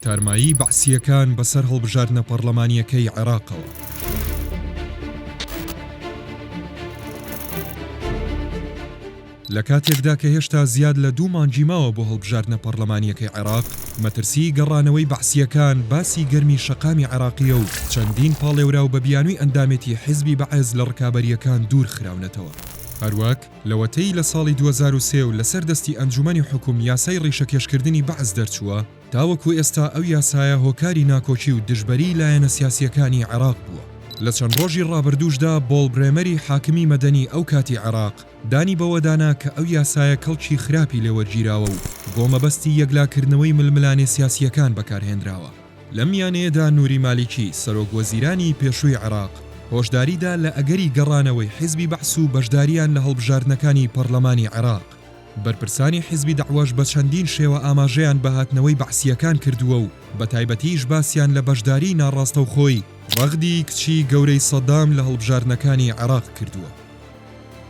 تارمایی بەعسیەکان بەسەر هەڵبژاردنە پەرلەمانیەکەی عێراقەوە. لە کاتێکدا کە هێشتا زیاد لە 2 مانگی ماوە بۆ هەڵبژاردنە پەرلەمانیەکەی عێراق، مەترسی گەڕانەوەی بەعسیەکان باسی گەرمی شەقامی عێراقیە و چەندین پاڵێورا و بە بیانووی ئەندامێتی حیزبی بەعز لە ڕکابەریەکان دوور خراونەتەوە. هەروەک لەوەتەی لە ساڵی 2003 و لەسەر دەستی ئەنجومەنی حکوم یاسای ڕیشەکێشکردنی بەعز دەرچووە، تاوەکو ئێستا ئەو یاسایە هۆکاری ناکۆچی و دژبەری لایەنە سیاسیەکانی عێراق بووە. لە چەند ڕۆژی ڕابردووشدا بۆڵ برێمەری حاکمی مەدەنی ئەو کاتی عێراق دانی بەوەدانا کە ئەو یاسایە کەڵکی خراپی لێوەرگیراوە و بۆ مەبەستی یەکلاکردنەوەی ململانێ سیاسیەکان بەکارهێنراوە. لەم میانەیەدا نووری مالیکی سەرۆک وەزیرانی پێشووی عێراق هۆشداریدا لە ئەگەری گەڕانەوەی حیزبی بەعس و بەشداریان لە هەڵبژاردنەکانی پەرلەمانی عێراق. بەرپرسانی حیزبی دەعوەش بە چەندین شێوە ئاماژەیان بە هاتنەوەی بەعسیەکان کردووە و بە تایبەتیش باسییان لە بەشداری ناڕاستەوخۆی ڕەغدی کچی گەورەی سەدام لە هەڵبژاردنەکانی عێراق کردووە.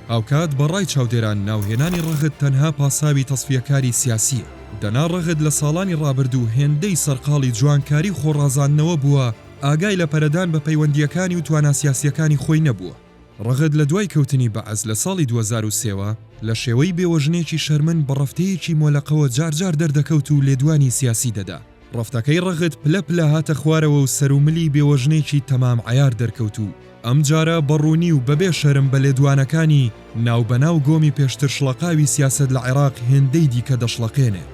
ئاوکات بەڕای چاودێران ناوهێنانی ڕەغد تەنها پاساوی تەسفیەکاری سیاسیە. دەنا ڕەغد لە ساڵانی ڕابردوو هێندەی سەرقاڵی جوانکاری خۆڕازاندنەوە بووە، ئاگای لە پەرەدان بە پەیوەندیەکانی و توانە سیاسیەکانی خۆی نەبووە. ڕەغد لە دوای کەوتنی بەعز لە ساڵی 2003 لە شێوەی بێوەژنێکی شەرمن بە ڕەفتەیەکی مۆلەقەوە جارجار دەردەکەوت و لێدوانی سیاسی دەدا. ڕەفتەکەی ڕەغد پلە پلە هاتە خوارەوە و سەروملی بێوەژنێکی تەمام عەیار دەرکەوت و ئەم جارە بەڕوونی و بەبێ شەرم بە لێدوانەکانی ناوبەناو گۆمی پێشتر شڵەقاوی سیاسەت لە عێراق هێندەی دیکە دەشڵەقێنێت.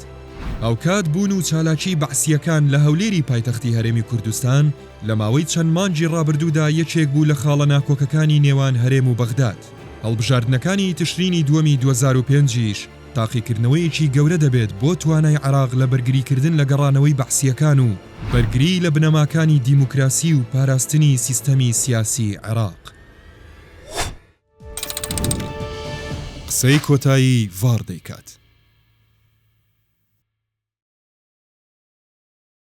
ئەوکات بوون و چالاکی بەعسیەکان لە هەولێری پایتەختی هەرێمی کوردستان لە ماوەی چەند مانگی ڕابردوودا یەکێک بوو لە خاڵە ناکۆکەکانی نێوان هەرێم و بەغداد. هەڵبژاردنەکانی تشرینی دووەمی 2005ش تاقیکردنەوەیەکی گەورە دەبێت بۆ توانای عێراق لە بەرگریکردن لە گەڕانەوەی بەعسیەکان و بەرگری لە بنەماکانی دیموکراسی و پاراستنی سیستەمی سیاسی عێراق. قسەی کۆتایی ڤار دەیکات.